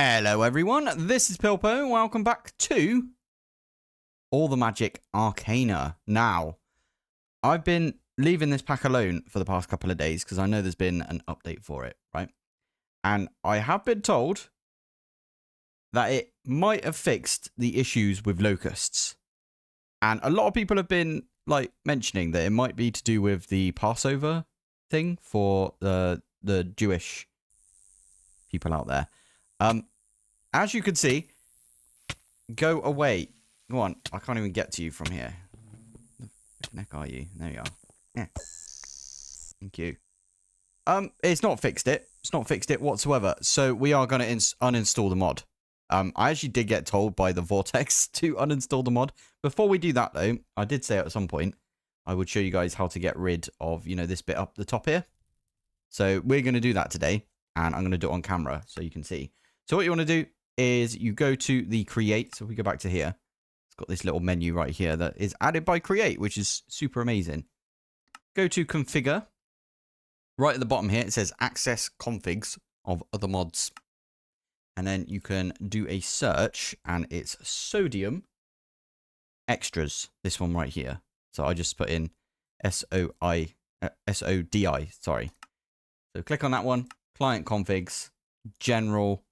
Hello everyone, this is Pilpoh. Welcome back to all the Magic Arcana. Now, I've been leaving this pack alone for the past couple of days because I know there's been an update for it, right? And I have been told that it might have fixed the issues with locusts. And a lot of people have been like mentioning that it might be to do with the Passover thing for the Jewish people out there. As you can see, go away. Go on. I can't even get to you from here. Where the heck are you? There you are. Yeah. Thank you. It's not fixed it. It's not fixed it whatsoever. So we are going to uninstall the mod. I actually did get told by the Vortex to uninstall the mod. Before we do that, though, I did say at some point I would show you guys how to get rid of, you know, this bit up the top here. So we're going to do that today, and I'm going to do it on camera so you can see. So what you want to do is you go to the create. So if we go back to here, it's got this little menu right here that is added by create, which is super amazing. Go to configure. Right at the bottom here, it says access configs of other mods. And then you can do a search, and it's sodium extras. This one right here. So I just put in SODI, sorry. So click on that one, client configs, general,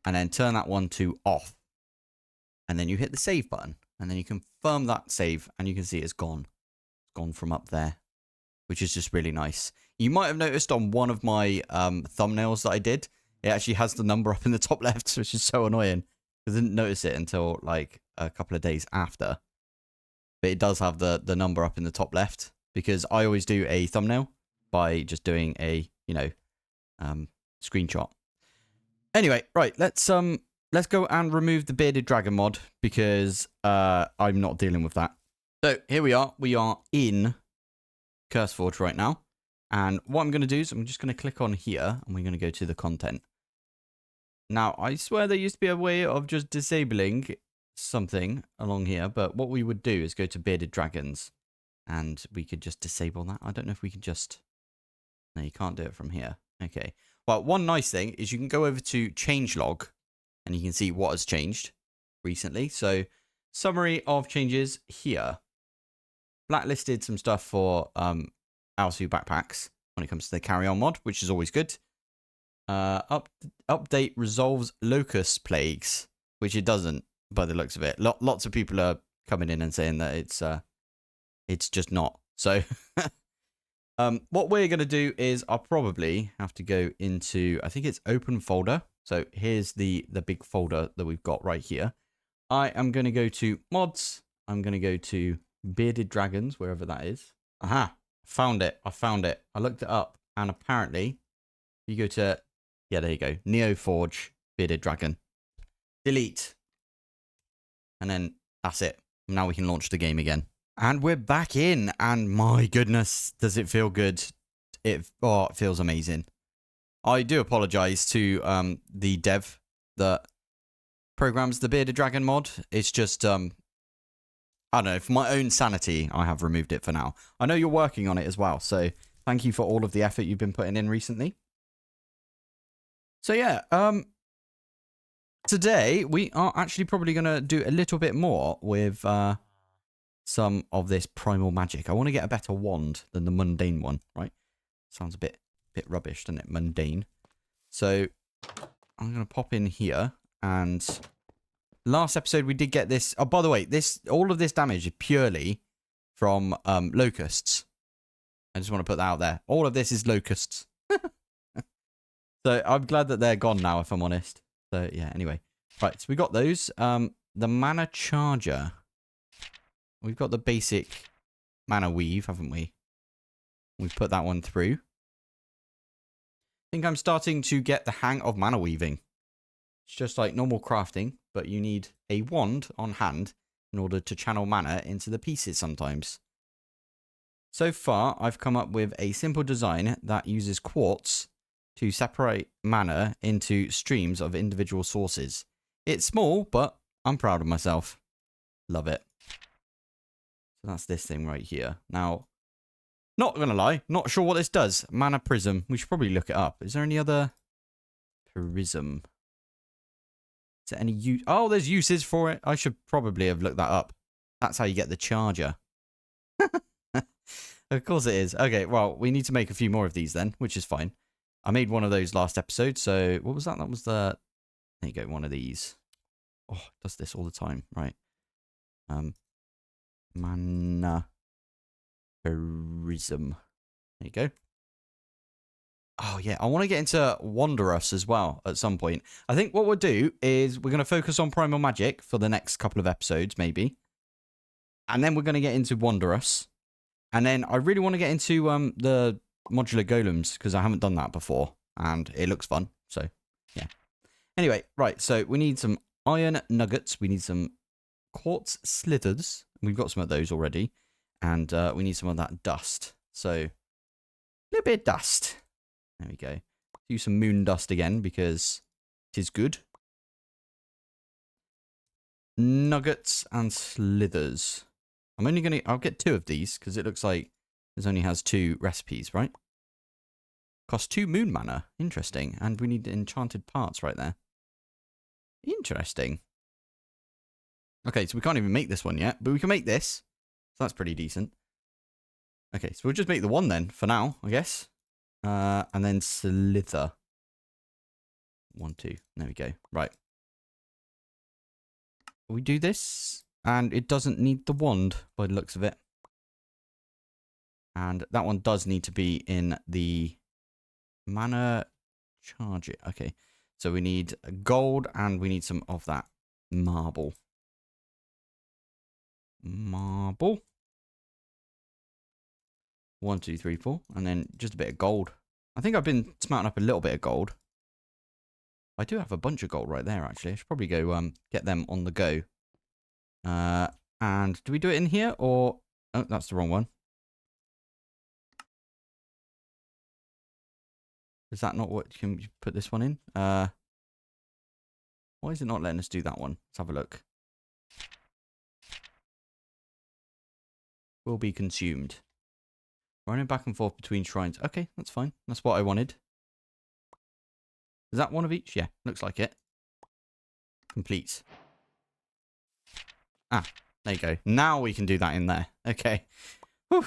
and then turn that one to off. And then you hit the save button, and then you confirm that save, and you can see it's gone. It's gone from up there, which is just really nice. You might have noticed on one of my thumbnails that I did, it actually has the number up in the top left, which is so annoying. I didn't notice it until like a couple of days after. But it does have the number up in the top left, because I always do a thumbnail by just doing a, you know, screenshot. Anyway, right, let's go and remove the bearded dragon mod, because I'm not dealing with that. So here we are. We are in CurseForge right now. And what I'm going to do is I'm just going to click on here, and we're going to go to the content. Now, I swear there used to be a way of just disabling something along here, but what we would do is go to bearded dragons, and we could just disable that. I don't know if we can just... No, you can't do it from here. Okay. Well, one nice thing is you can go over to changelog, and you can see what has changed recently. So, summary of changes here. Blacklisted some stuff for Ars Nouveau backpacks when it comes to the carry-on mod, which is always good. Update resolves locust plagues, which it doesn't by the looks of it. Lots of people are coming in and saying that it's just not. So, what we're going to do is I'll probably have to go into, I think it's open folder. So here's the big folder that we've got right here. I am going to go to mods. I'm going to go to bearded dragons, wherever that is. Aha, found it. I found it. I looked it up, and apparently you go to, yeah, there you go. NeoForge, bearded dragon. Delete. And then that's it. Now we can launch the game again. And we're back in, and my goodness, does it feel good. It feels amazing. I do apologize to the dev that programs the bearded dragon mod. It's just, I don't know, for my own sanity, I have removed it for now. I know you're working on it as well, so thank you for all of the effort you've been putting in recently. So yeah, today we are actually probably going to do a little bit more with some of this Primal Magick. I want to get a better wand than the mundane one, right? Sounds a bit rubbish, doesn't it? Mundane. So I'm going to pop in here, and last episode we did get this. Oh, by the way, all of this damage is purely from locusts. I just want to put that out there. All of this is locusts. So I'm glad that they're gone now, if I'm honest. So yeah, anyway. Right, so we got those. The mana charger. We've got the basic mana weave, haven't we? We've put that one through. I think I'm starting to get the hang of mana weaving. It's just like normal crafting, but you need a wand on hand in order to channel mana into the pieces sometimes. So far, I've come up with a simple design that uses quartz to separate mana into streams of individual sources. It's small, but I'm proud of myself. Love it. So that's this thing right here. Now, not going to lie, not sure what this does. Mana prism. We should probably look it up. Is there any other prism? Is there any use? Oh, there's uses for it. I should probably have looked that up. That's how you get the charger. Of course it is. Okay, well, we need to make a few more of these then, which is fine. I made one of those last episode, so what was that? That was the... There you go, one of these. Oh, it does this all the time, right? Mannerism. There you go. Oh, yeah, I want to get into Wondrous as well at some point. I think what we'll do is we're going to focus on Primal Magick for the next couple of episodes, maybe. And then we're going to get into Wondrous. And then I really want to get into the modular golems because I haven't done that before. And it looks fun. So, yeah. Anyway, right. So we need some iron nuggets. We need some quartz slithers. We've got some of those already. And we need some of that dust. So, a little bit of dust. There we go. Do some moon dust again because it is good. Nuggets and slithers. I'm only going to... I'll get 2 of these because it looks like this only has 2 recipes, right? Cost 2 moon mana. Interesting. And we need enchanted parts right there. Interesting. Okay, so we can't even make this one yet, but we can make this. So that's pretty decent. Okay, so we'll just make the one then for now, I guess. And then slither. 1, 2. There we go. Right. We do this. And it doesn't need the wand by the looks of it. And that one does need to be in the mana charge it. Okay. So we need gold and we need some of that marble. Marble. 1, 2, 3, 4. And then just a bit of gold. I think I've been smelting up a little bit of gold. I do have a bunch of gold right there, actually. I should probably go get them on the go. And do we do it in here or... Oh, that's the wrong one. Is that not what... Can you put this one in? Why is it not letting us do that one? Let's have a look. Will be consumed. Running back and forth between shrines. Okay, that's fine. That's what I wanted. Is that one of each? Yeah, looks like it. Complete. Ah, there you go. Now we can do that in there. Okay. Whew.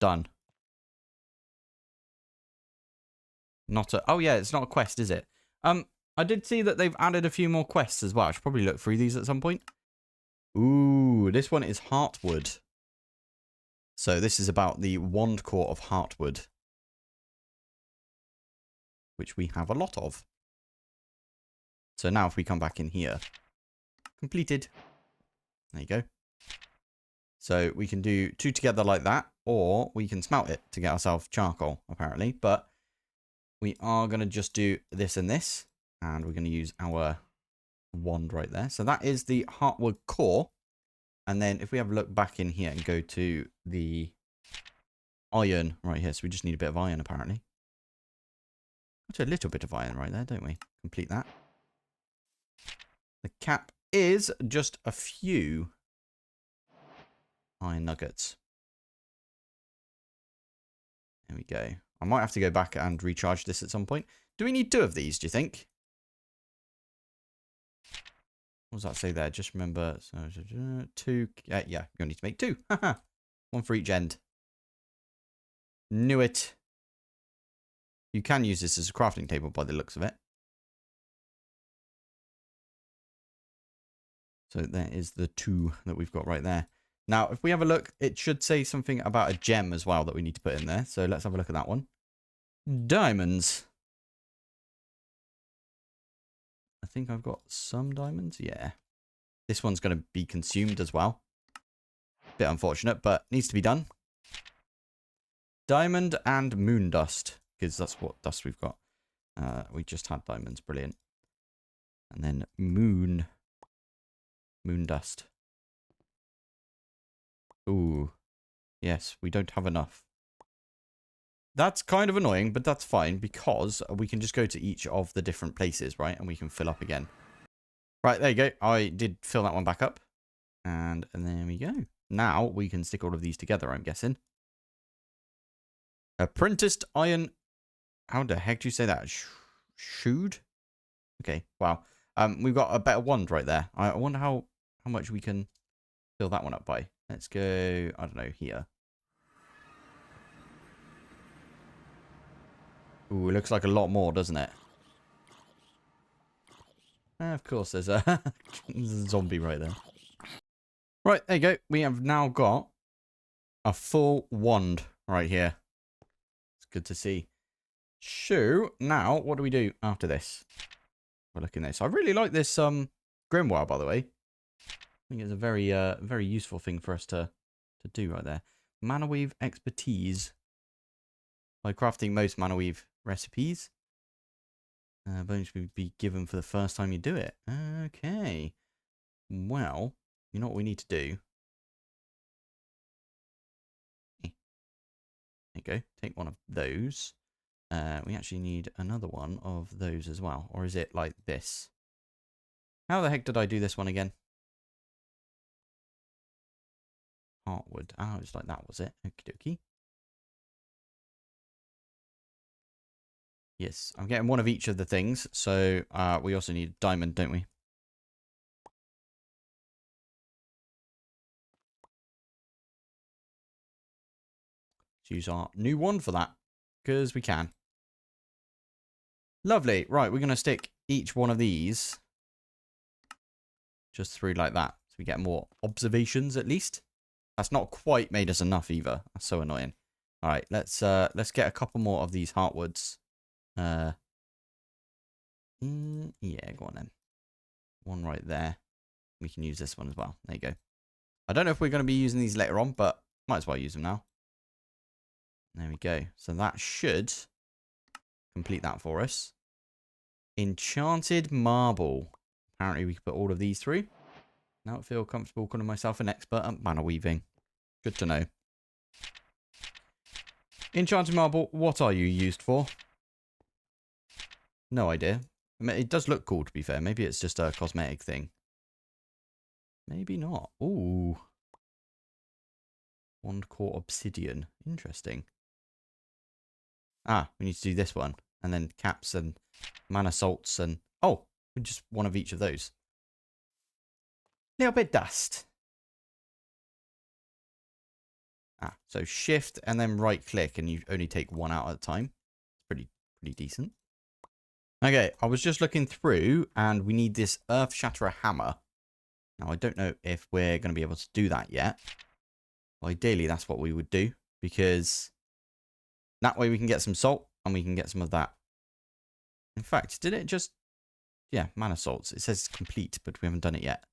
Done. Not a... Oh, yeah, it's not a quest, is it? I did see that they've added a few more quests as well. I should probably look through these at some point. Ooh, this one is Heartwood. So this is about the Wand Core of Heartwood. Which we have a lot of. So now if we come back in here. Completed. There you go. So we can do 2 together like that. Or we can smelt it to get ourselves charcoal, apparently. But we are going to just do this and this. And we're going to use our wand right there. So that is the Heartwood core. And then if we have a look back in here and go to the iron right here. So we just need a bit of iron, apparently. Got a little bit of iron right there, don't we? Complete that. The cap is just a few iron nuggets. There we go. I might have to go back and recharge this at some point. Do we need 2 of these, do you think? What does that say there? Just remember, so 2. Yeah, you'll need to make 2. 1 for each end. Knew it. You can use this as a crafting table by the looks of it. So there is the 2 that we've got right there. Now, if we have a look, it should say something about a gem as well that we need to put in there. So let's have a look at that one. Diamonds. I think I've got some diamonds. Yeah. This one's going to be consumed as well. Bit unfortunate, but needs to be done. Diamond and moon dust. Because that's what dust we've got. We just had diamonds. Brilliant. And then moon dust. Ooh. Yes, we don't have enough. That's kind of annoying, but that's fine because we can just go to each of the different places, right? And we can fill up again. Right, there you go. I did fill that one back up. And there we go. Now we can stick all of these together, I'm guessing. Apprenticed iron... How the heck do you say that? Shoed? Okay, wow. We've got a better wand right there. I wonder how much we can fill that one up by. Let's go, I don't know, here. Ooh, it looks like a lot more, doesn't it? Of course, there's a, there's a zombie right there. Right, there you go. We have now got a full wand right here. It's good to see. So, now, what do we do after this? We're looking at this. I really like this Grimoire, by the way. I think it's a very very useful thing for us to do right there. Mana Weave expertise. By crafting most Mana Weave recipes. Bonus would be given for the first time you do it. Okay. Well, you know what we need to do? There you go. Take one of those. We actually need another one of those as well. Or is it like this? How the heck did I do this one again? Heartwood. Oh, it's like that, was it? Okie dokie. Yes, I'm getting one of each of the things. So we also need a diamond, don't we? Let's use our new wand for that. Because we can. Lovely. Right, we're going to stick each one of these just through like that. So we get more observations at least. That's not quite made us enough either. That's so annoying. All right, let's get a couple more of these heartwoods. Yeah, go on then. One right there. We can use this one as well. There you go. I don't know if we're going to be using these later on, but might as well use them now. There we go. So that should complete that for us. Enchanted marble. Apparently we can put all of these through. Now I feel comfortable calling myself an expert at mana weaving. Good to know. Enchanted marble, what are you used for? No idea. I mean, it does look cool, to be fair. Maybe it's just a cosmetic thing. Maybe not. Ooh. Wand core obsidian. Interesting. Ah, we need to do this one. And then caps and mana salts and... Oh, just one of each of those. Little bit dust. Ah, so shift and then right click and you only take one out at a time. It's pretty decent. Okay, I was just looking through and we need this Earth Shatterer hammer. Now, I don't know if we're going to be able to do that yet. Well, ideally, that's what we would do because that way we can get some salt and we can get some of that. In fact, did it just... Yeah, mana salts. It says complete, but we haven't done it yet.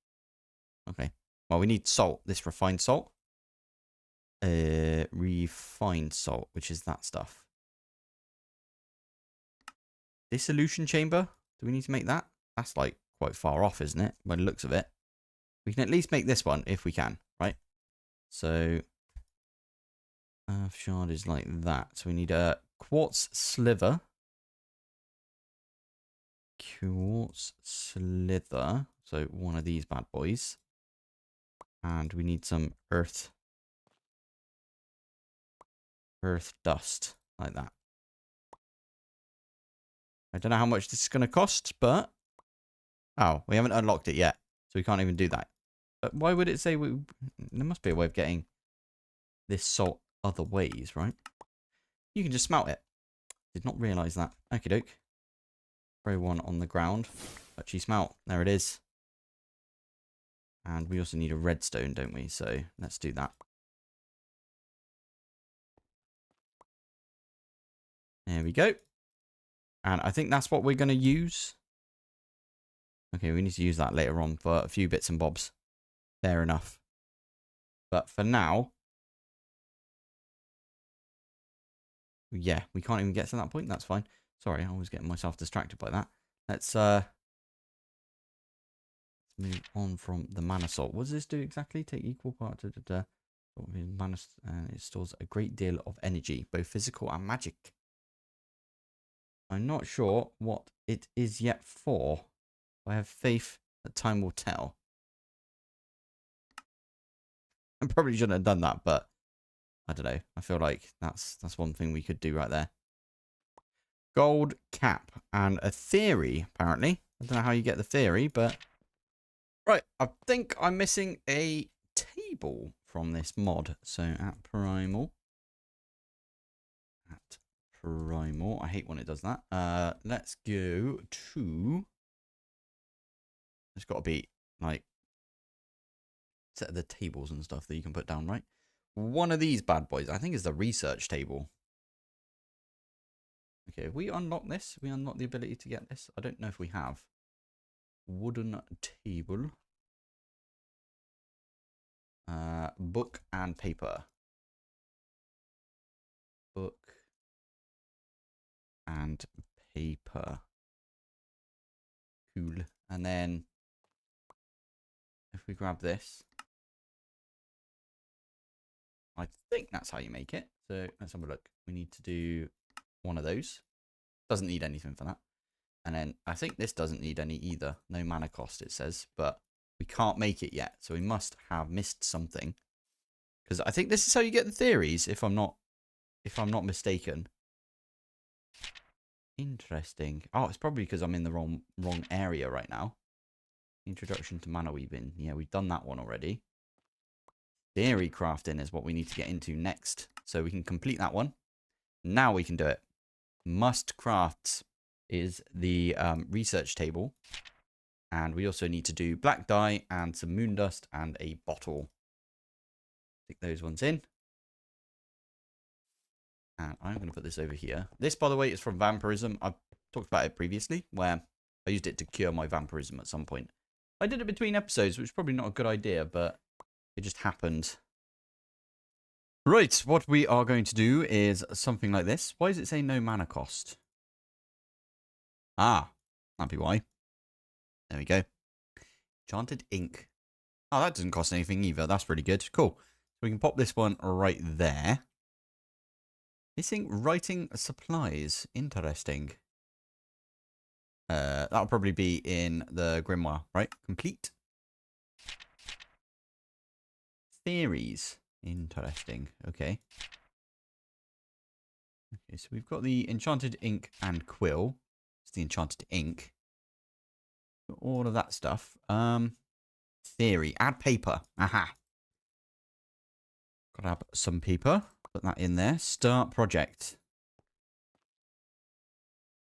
Okay. Well, we need salt. This refined salt. Refined salt, which is that stuff. Dissolution chamber. Do we need to make that? That's like quite far off, isn't it? By the looks of it. We can at least make this one if we can, right? So, Earth shard is like that. So we need a quartz sliver. Quartz slither. So one of these bad boys. And we need some earth dust like that. I don't know how much this is going to cost, but... Oh, we haven't unlocked it yet. So we can't even do that. But why would it say we... There must be a way of getting this salt other ways, right? You can just smelt it. Did not realise that. Okie doke. Throw one on the ground. Touchy smelt. There it is. And we also need a redstone, don't we? So let's do that. There we go. And I think that's what we're going to use. Okay, we need to use that later on for a few bits and bobs. Fair enough. But for now... Yeah, we can't even get to that point. That's fine. Sorry, I was getting myself distracted by that. Let's move on from the mana salt. What does this do exactly? Take equal part to the mana, and it stores a great deal of energy, both physical and magic. I'm not sure what it is yet for. I have faith that time will tell. I probably shouldn't have done that, but I don't know. I feel like that's one thing we could do right there. Gold cap and a theory, apparently. I don't know how you get the theory, but... Right, I think I'm missing a table from this mod. So at Primal. I hate when it does that. Let's go to... There's got to be, like, set of the tables and stuff that you can put down, right? One of these bad boys, I think, is the research table. Okay, if we unlock this, we unlock the ability to get this. I don't know if we have. Wooden table. Book and paper. Book and paper. Cool. And then if we grab this, I think that's how you make it. So let's have a look. We need to do one of those. Doesn't need anything for that. And then I think this doesn't need any either. No mana cost, it says. But we can't make it yet. So we must have missed something. Because I think this is how you get the theories, if I'm not mistaken. Interesting. Oh, it's probably because I'm in the wrong area right now. Introduction to mana weaving. Yeah, we've done that one already. Theory crafting is what we need to get into next. So we can complete that one. Now we can do it. Must crafts is the research table. And we also need to do black dye and some moon dust and a bottle. Stick those ones in. And I'm going to put this over here. This, by the way, is from vampirism. I've talked about it previously, where I used it to cure my vampirism at some point. I did it between episodes, which is probably not a good idea, but it just happened. Right, what we are going to do is something like this. Why does it say no mana cost? Ah, that'd be why. There we go. Enchanted ink. Oh, that doesn't cost anything either. That's really good. Cool. So we can pop this one right there. Missing writing supplies. Interesting. That'll probably be in the Grimoire, right? Complete. Theories. Interesting. Okay. Okay, so we've got the enchanted ink and quill. It's the enchanted ink. All of that stuff. Theory. Add paper. Aha. Grab some paper. Put that in there. Start project.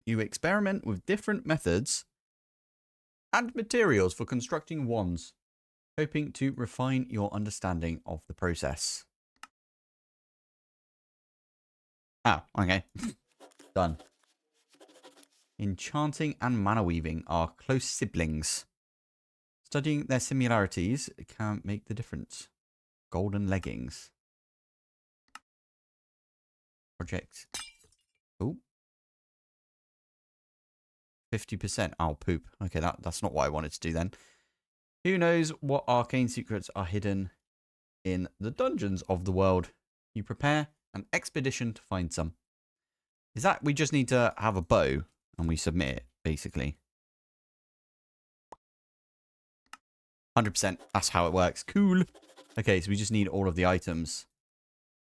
You experiment with different methods and materials for constructing wands, hoping to refine your understanding of the process. Oh, okay. Done. Enchanting and mana weaving are close siblings. Studying their similarities can make the difference. Golden leggings. Project. Oh. 50%. Oh, poop. Okay, that's not what I wanted to do then. Who knows what arcane secrets are hidden in the dungeons of the world? You prepare an expedition to find some. Is that we just need to have a bow and we submit it, basically? 100%. That's how it works. Cool. Okay, so we just need all of the items.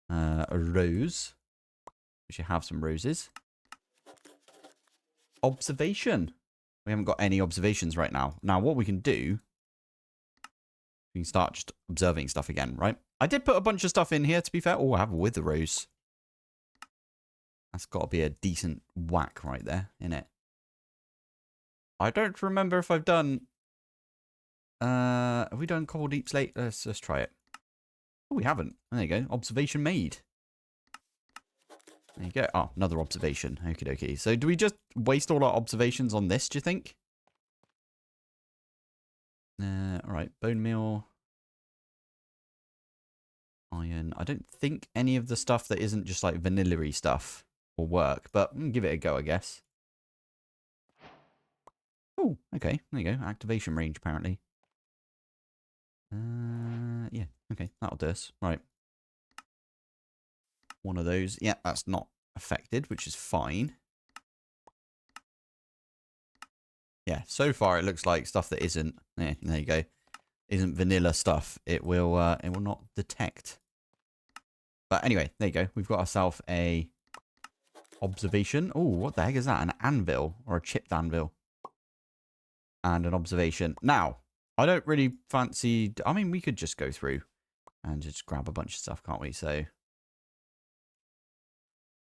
A rose. We should have some roses. Observation. We haven't got any observations right now. Now, what we can do, we can start just observing stuff again, right? I did put a bunch of stuff in here, to be fair. Oh, I have a wither rose. That's got to be a decent whack right there, innit? I don't remember if I've done... have we done Cobble Deep Slate? Let's try it. Oh, we haven't. There you go. Observation made. There you go. Oh, another observation. Okie dokie. So do we just waste all our observations on this, do you think? Alright. Bone meal. Iron. I don't think any of the stuff that isn't just like vanilla-y stuff will work, but give it a go, I guess. Oh, okay. There you go. Activation range, apparently. Yeah. Okay. That'll do us. Right. One of those. Yeah, that's not affected, which is fine. Yeah, so far it looks like stuff that isn't... Yeah, there you go. Isn't vanilla stuff. It will not detect. But anyway, there you go. We've got ourselves a observation. Oh, what the heck is that? An anvil or a chipped anvil? and an observation. Now, I don't really fancy... I mean, we could just go through and just grab a bunch of stuff, can't we? So,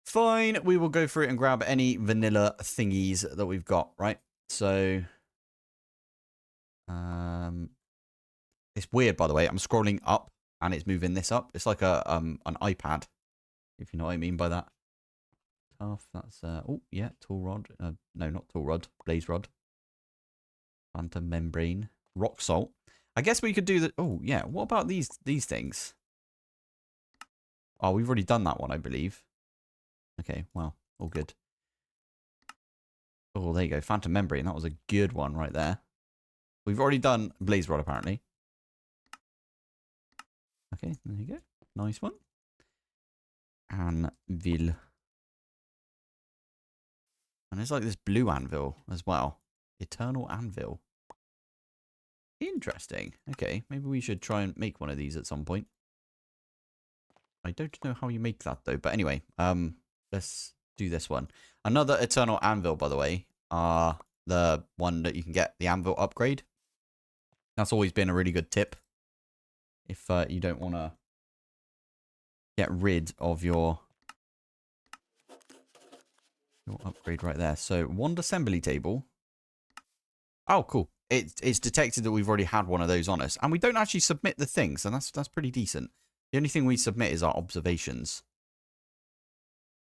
fine. We will go through it and grab any vanilla thingies that we've got, right? So, it's weird, by the way. I'm scrolling up and it's moving this up. It's like a an iPad, if you know what I mean by that. Tough. That's oh yeah, tool rod. No, not tool rod. Blaze rod. Phantom membrane. Rock salt. I guess we could do that. Oh yeah. What about these things? Oh, we've already done that one, I believe. Okay. Well, all good. Oh, there you go. Phantom membrane. That was a good one right there. We've already done blaze rod apparently. Okay, there you go. Nice one. Anvil. And there's like this blue anvil as well. Eternal anvil. Interesting. Okay, maybe we should try and make one of these at some point. I don't know how you make that though. But anyway, let's do this one. Another eternal anvil, by the way, the one that you can get the anvil upgrade. That's always been a really good tip. If you don't want to get rid of your upgrade right there. So, wand assembly table. Oh, cool. It's detected that we've already had one of those on us. And we don't actually submit the thing, so that's pretty decent. The only thing we submit is our observations.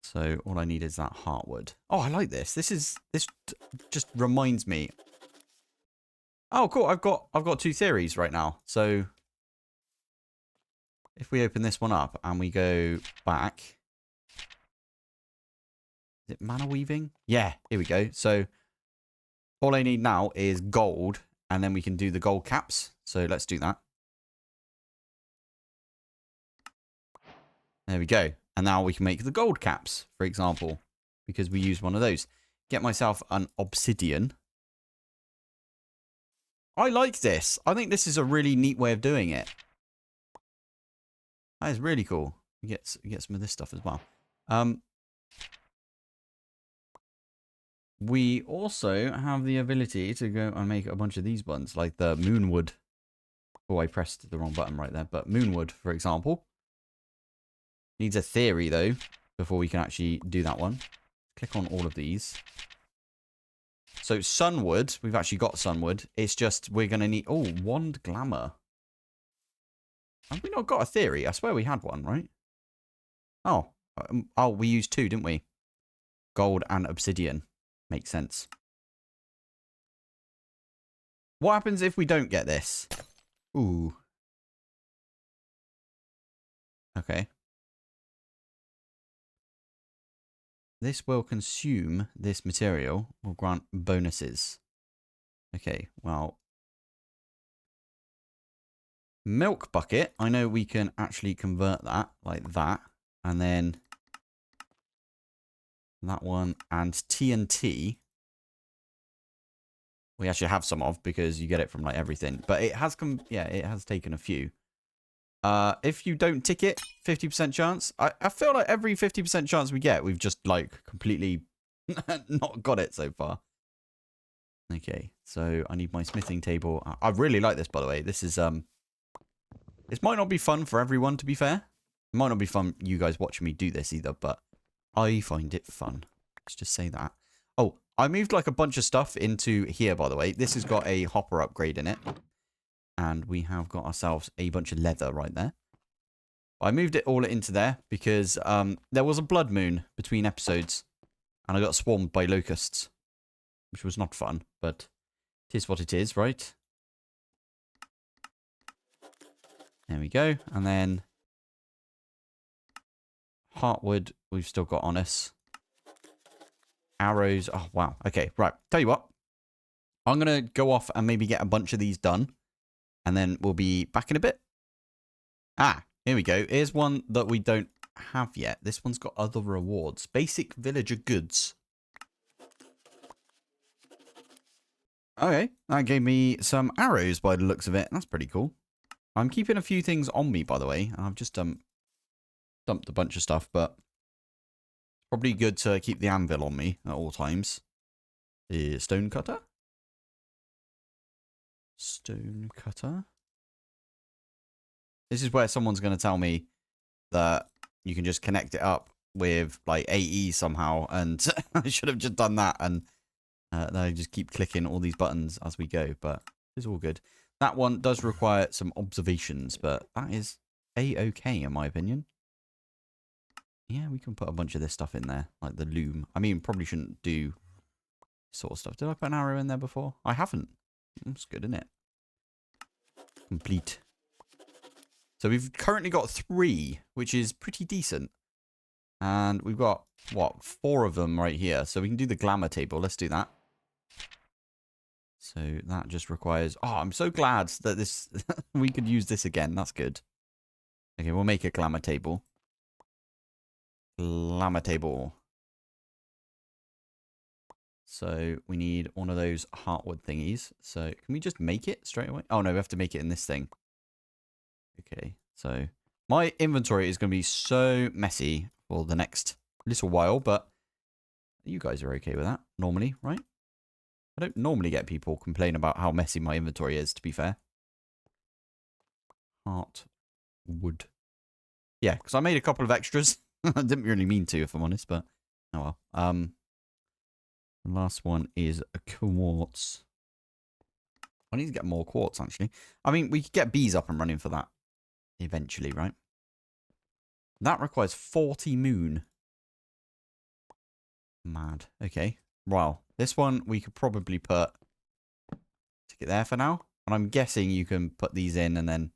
So, all I need is that heartwood. Oh, I like this. This just reminds me. Oh, cool. I've got two theories right now. So, if we open this one up and we go back. Is it mana weaving? Yeah, here we go. So, all I need now is gold, and then we can do the gold caps. So, let's do that. There we go. And now we can make the gold caps, for example, because we use one of those. Get myself an obsidian. I like this. I think this is a really neat way of doing it. That is really cool. You get some of this stuff as well. We also have the ability to go and make a bunch of these ones, like the moonwood. Oh, I pressed the wrong button right there. But moonwood, for example. Needs a theory, though, before we can actually do that one. Click on all of these. So, sunwood. We've actually got sunwood. It's just we're going to need... Oh, wand glamour. Have we not got a theory? I swear we had one, right? Oh. Oh, we used two, didn't we? Gold and obsidian. Makes sense. What happens if we don't get this? Ooh. Okay. This will consume this material. Will grant bonuses. Okay, well. Milk bucket. I know we can actually convert that like that. And then that one. And TNT. We actually have some of because you get it from like everything. But it has come. Yeah, it has taken a few. If you don't tick it, 50% chance. I feel like every 50% chance we get, we've just like completely not got it so far. Okay, so I need my smithing table. I really like this, by the way. This is this might not be fun for everyone, to be fair. It might not be fun you guys watching me do this either, but I find it fun. Let's just say that. Oh, I moved like a bunch of stuff into here, by the way. This has got a hopper upgrade in it. And we have got ourselves a bunch of leather right there. I moved it all into there because there was a blood moon between episodes. And I got swarmed by locusts. Which was not fun, but it is what it is, right? There we go. And then heartwood we've still got on us. Arrows. Oh, wow. Okay, right. Tell you what. I'm going to go off and maybe get a bunch of these done. And then we'll be back in a bit. Ah, here we go. Here's one that we don't have yet. This one's got other rewards. Basic villager goods. Okay, that gave me some arrows by the looks of it. That's pretty cool. I'm keeping a few things on me, by the way. I've just dumped a bunch of stuff, but probably good to keep the anvil on me at all times. The stone cutter. Stone cutter. This is where someone's going to tell me that you can just connect it up with like AE somehow, and I should have just done that, and then I just keep clicking all these buttons as we go, but it's all good. That one does require some observations, but that is A-okay in my opinion. Yeah, we can put a bunch of this stuff in there, like the loom. I mean, probably shouldn't do sort of stuff. Did I put an arrow in there before? I haven't. That's good, isn't it? Complete. So we've currently got 3, which is pretty decent. And we've got, what, 4 of them right here. So we can do the glamour table. Let's do that. So that just requires... Oh, I'm so glad that this we could use this again. That's good. Okay, we'll make a glamour table. Glamour table. So we need one of those heartwood thingies. So can we just make it straight away? Oh, no, we have to make it in this thing. Okay, so my inventory is going to be so messy for the next little while, but you guys are okay with that normally, right? I don't normally get people complain about how messy my inventory is, to be fair. Heartwood. Yeah, because I made a couple of extras. I didn't really mean to, if I'm honest, but oh well. The last one is a quartz. I need to get more quartz, actually. I mean, we could get bees up and running for that eventually, right? That requires 40 moon. Mad. Okay. Well, this one we could probably stick it there for now. And I'm guessing you can put these in and then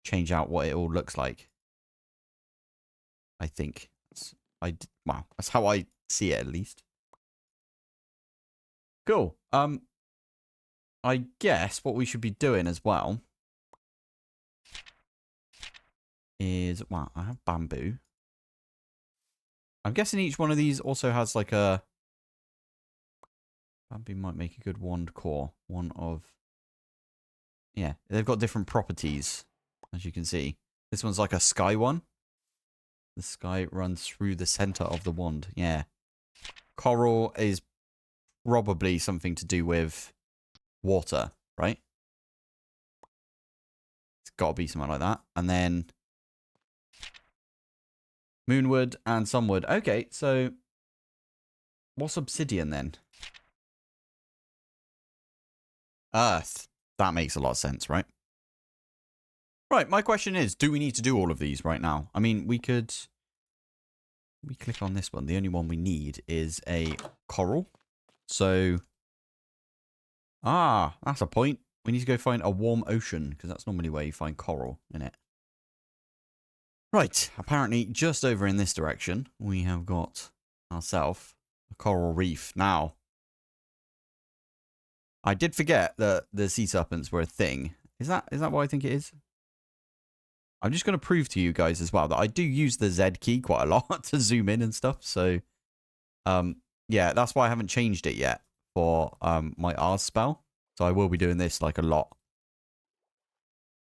change out what it all looks like. I think. Wow, that's how I see it, at least. Cool. I guess what we should be doing as well is, well, I have bamboo. I'm guessing each one of these also has like a... Bamboo might make a good wand core. One of... Yeah, they've got different properties, as you can see. This one's like a sky one. The sky runs through the center of the wand. Yeah. Coral is probably something to do with water, right? It's got to be something like that. And then moonwood and sunwood. Okay, so what's obsidian then? Earth. That makes a lot of sense, right? Right, my question is, do we need to do all of these right now? I mean, we could... We click on this one. The only one we need is a coral. So... Ah, that's a point. We need to go find a warm ocean, because that's normally where you find coral in it. Right, apparently just over in this direction, we have got ourselves a coral reef. Now, I did forget that the sea serpents were a thing. Is that what I think it is? I'm just going to prove to you guys as well that I do use the Z key quite a lot to zoom in and stuff. So, yeah, that's why I haven't changed it yet for my Ars spell. So I will be doing this like a lot.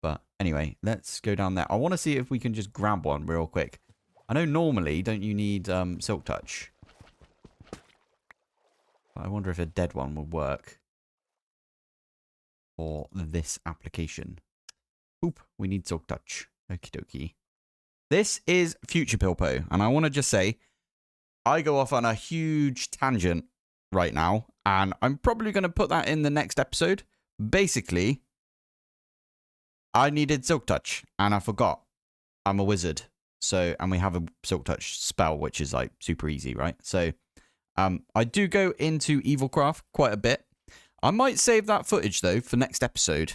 But anyway, let's go down there. I want to see if we can just grab one real quick. I know normally, don't you need Silk Touch? But I wonder if a dead one would work for this application. Oop, we need Silk Touch. Okie dokie. This is Future Pilpoh, and I want to just say, I go off on a huge tangent right now, and I'm probably going to put that in the next episode. Basically, I needed Silk Touch, and I forgot. I'm a wizard, so, and we have a Silk Touch spell, which is like super easy, right? So, I do go into Evilcraft quite a bit. I might save that footage though for next episode.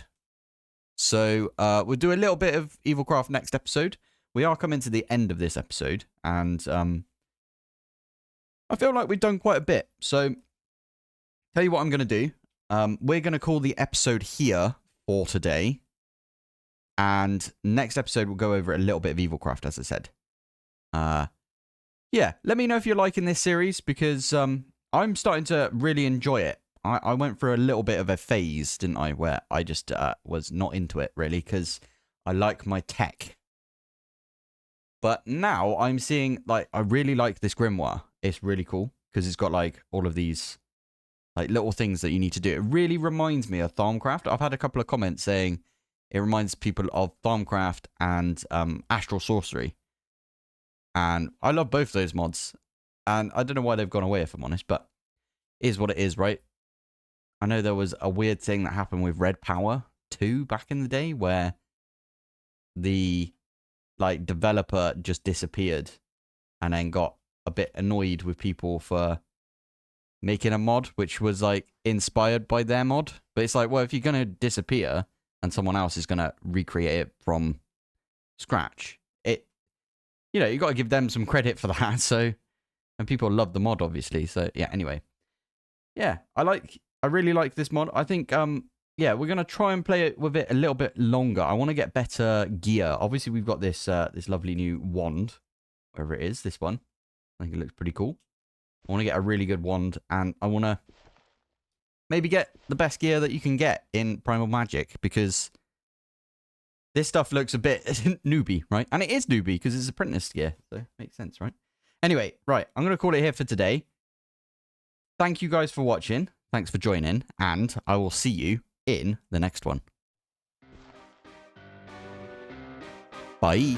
So we'll do a little bit of Evilcraft next episode. We are coming to the end of this episode, and I feel like we've done quite a bit. So tell you what I'm going to do. We're going to call the episode here for today. And next episode, we'll go over a little bit of Evilcraft, as I said. Yeah, let me know if you're liking this series, because I'm starting to really enjoy it. I went through a little bit of a phase, didn't I, where I just was not into it, really, because I like my tech. But now I'm seeing, like, I really like this Grimoire. It's really cool, because it's got, like, all of these like little things that you need to do. It really reminds me of Tharmcraft. I've had a couple of comments saying it reminds people of Tharmcraft and Astral Sorcery. And I love both those mods. And I don't know why they've gone away, if I'm honest, but it is what it is, right? I know there was a weird thing that happened with Red Power 2 back in the day where the like developer just disappeared and then got a bit annoyed with people for making a mod which was like inspired by their mod. But it's like, well, if you're going to disappear and someone else is going to recreate it from scratch, you know, you got to give them some credit for that. So, and people love the mod, obviously. So, yeah, anyway. Yeah, I really like this mod. I think, yeah, we're going to try and play it with it a little bit longer. I want to get better gear. Obviously, we've got this this lovely new wand, wherever it is, this one. I think it looks pretty cool. I want to get a really good wand, and I want to maybe get the best gear that you can get in Primal Magick, because this stuff looks a bit newbie, right? And it is newbie because it's apprentice gear, so it makes sense, right? Anyway, right, I'm going to call it here for today. Thank you guys for watching. Thanks for joining, and I will see you in the next one. Bye.